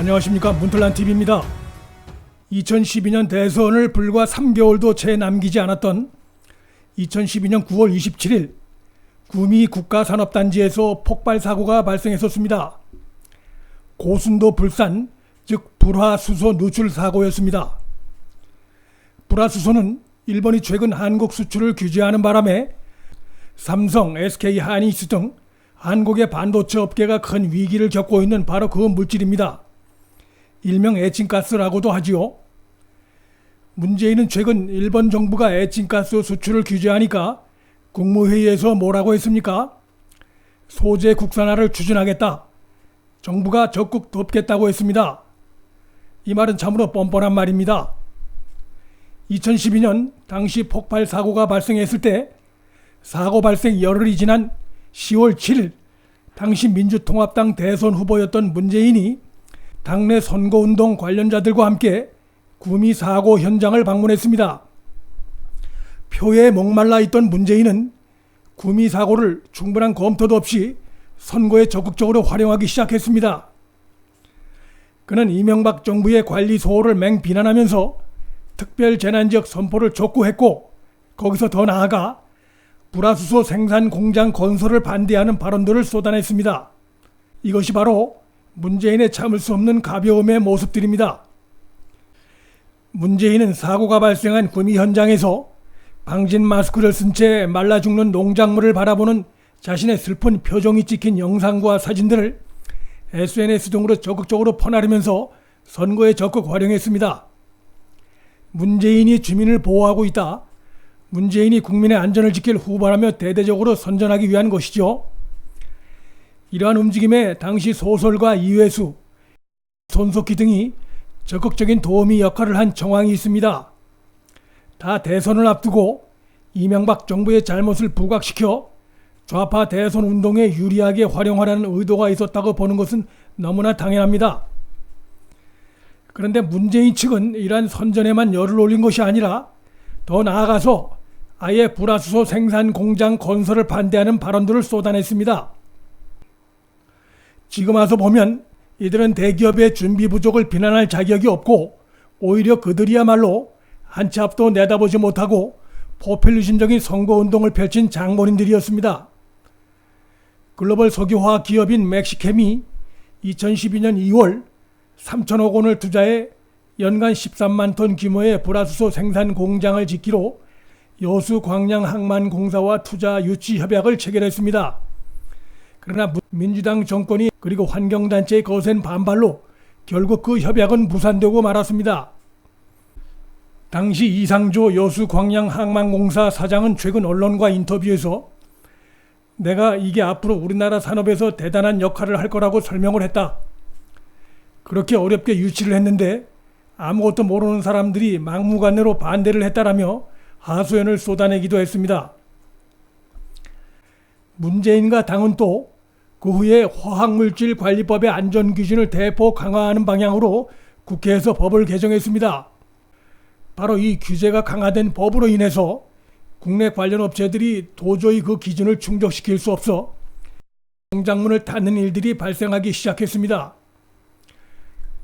안녕하십니까, 문틀란TV입니다. 2012년 대선을 불과 3개월도 채 남기지 않았던 2012년 9월 27일 구미 국가산업단지에서 폭발 사고가 발생했었습니다. 고순도 불산, 즉 불화수소 누출 사고였습니다. 불화수소는 일본이 최근 한국 수출을 규제하는 바람에 삼성, SK 하이닉스 등 한국의 반도체 업계가 큰 위기를 겪고 있는 바로 그 물질입니다. 일명 에칭가스라고도 하지요. 문재인은 최근 일본 정부가 에칭가스 수출을 규제하니까 국무회의에서 뭐라고 했습니까? 소재 국산화를 추진하겠다. 정부가 적극 돕겠다고 했습니다. 이 말은 참으로 뻔뻔한 말입니다. 2012년 당시 폭발 사고가 발생했을 때 사고 발생 열흘이 지난 10월 7일 당시 민주통합당 대선 후보였던 문재인이 당내 선거운동 관련자들과 함께 구미 사고 현장을 방문했습니다. 표에 목말라 있던 문재인은 구미 사고를 충분한 검토도 없이 선거에 적극적으로 활용하기 시작했습니다. 그는 이명박 정부의 관리 소홀을 맹비난하면서 특별재난지역 선포를 촉구했고, 거기서 더 나아가 불화수소 생산 공장 건설을 반대하는 발언들을 쏟아냈습니다. 이것이 바로 문재인의 참을 수 없는 가벼움의 모습들입니다. 문재인은 사고가 발생한 구미 현장에서 방진 마스크를 쓴 채 말라 죽는 농작물을 바라보는 자신의 슬픈 표정이 찍힌 영상과 사진들을 SNS 등으로 적극적으로 퍼나르면서 선거에 적극 활용했습니다. 문재인이 주민을 보호하고 있다. 문재인이 국민의 안전을 지킬 후보라며 대대적으로 선전하기 위한 것이죠. 이러한 움직임에 당시 소설가 이회수, 손석희 등이 적극적인 도우미 역할을 한 정황이 있습니다. 다 대선을 앞두고 이명박 정부의 잘못을 부각시켜 좌파 대선 운동에 유리하게 활용하라는 의도가 있었다고 보는 것은 너무나 당연합니다. 그런데 문재인 측은 이러한 선전에만 열을 올린 것이 아니라 더 나아가서 아예 불화수소 생산 공장 건설을 반대하는 발언들을 쏟아냈습니다. 지금 와서 보면 이들은 대기업의 준비 부족을 비난할 자격이 없고 오히려 그들이야말로 한 치 앞도 내다보지 못하고 포퓰리즘적인 선거운동을 펼친 장본인들이었습니다. 글로벌 석유화학 기업인 멕시켐이 2012년 2월 3천억 원을 투자해 연간 13만 톤 규모의 불화수소 생산 공장을 짓기로 여수광양항만공사와 투자 유치 협약을 체결했습니다. 그러나 민주당 정권이 그리고 환경단체의 거센 반발로 결국 그 협약은 무산되고 말았습니다. 당시 이상조 여수광양항만공사 사장은 최근 언론과 인터뷰에서 내가 이게 앞으로 우리나라 산업에서 대단한 역할을 할 거라고 설명을 했다. 그렇게 어렵게 유치를 했는데 아무것도 모르는 사람들이 막무가내로 반대를 했다라며 하소연을 쏟아내기도 했습니다. 문재인과 당은 또 그 후에 화학물질관리법의 안전기준을 대폭 강화하는 방향으로 국회에서 법을 개정했습니다. 바로 이 규제가 강화된 법으로 인해서 국내 관련 업체들이 도저히 그 기준을 충족시킬 수 없어 공장문을 닫는 일들이 발생하기 시작했습니다.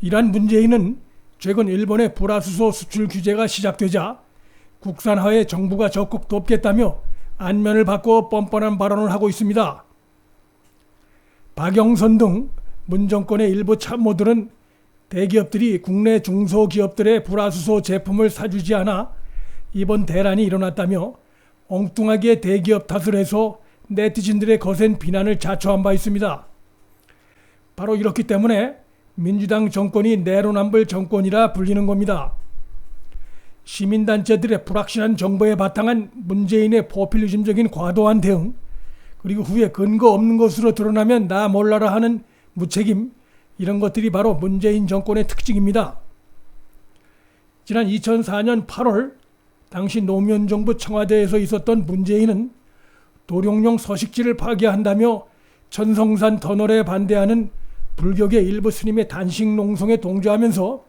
이러한 문재인은 최근 일본의 불화수소 수출 규제가 시작되자 국산화에 정부가 적극 돕겠다며 안면을 바꿔 뻔뻔한 발언을 하고 있습니다. 박영선 등 문 정권의 일부 참모들은 대기업들이 국내 중소기업들의 불화수소 제품을 사주지 않아 이번 대란이 일어났다며 엉뚱하게 대기업 탓을 해서 네티즌들의 거센 비난을 자초한 바 있습니다. 바로 이렇기 때문에 민주당 정권이 내로남불 정권이라 불리는 겁니다. 시민단체들의 불확실한 정보에 바탕한 문재인의 포퓰리즘적인 과도한 대응, 그리고 후에 근거 없는 것으로 드러나면 나 몰라라 하는 무책임, 이런 것들이 바로 문재인 정권의 특징입니다. 지난 2004년 8월 당시 노무현 정부 청와대에서 있었던 문재인은 도룡뇽 서식지를 파괴한다며 천성산 터널에 반대하는 불교계 일부 스님의 단식 농성에 동조하면서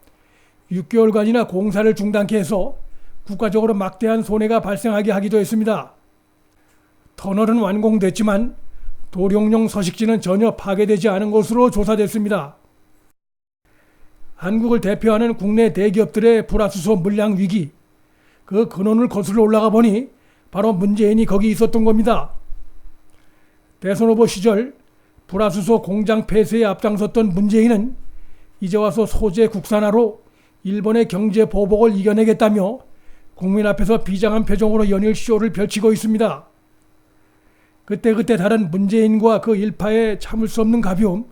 6개월간이나 공사를 중단케 해서 국가적으로 막대한 손해가 발생하게 하기도 했습니다. 터널은 완공됐지만 도룡뇽 서식지는 전혀 파괴되지 않은 것으로 조사됐습니다. 한국을 대표하는 국내 대기업들의 불화수소 물량 위기, 그 근원을 거슬러 올라가 보니 바로 문재인이 거기 있었던 겁니다. 대선 후보 시절 불화수소 공장 폐쇄에 앞장섰던 문재인은 이제 와서 소재 국산화로 일본의 경제 보복을 이겨내겠다며 국민 앞에서 비장한 표정으로 연일 쇼를 펼치고 있습니다. 그때그때 다른 문재인과 그 일파의 참을 수 없는 가벼움,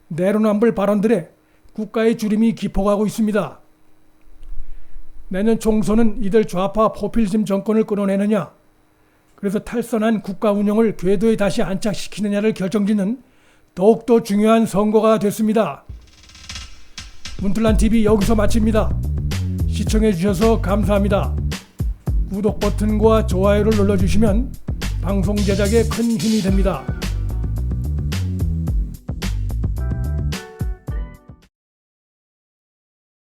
내로남불 발언들에 국가의 주림이 깊어가고 있습니다. 내년 총선은 이들 좌파 포퓰리즘 정권을 끊어내느냐, 그래서 탈선한 국가 운영을 궤도에 다시 안착시키느냐를 결정짓는 더욱더 중요한 선거가 됐습니다. 문틀란TV 여기서 마칩니다. 시청해주셔서 감사합니다. 구독 버튼과 좋아요를 눌러주시면 방송 제작에 큰 힘이 됩니다.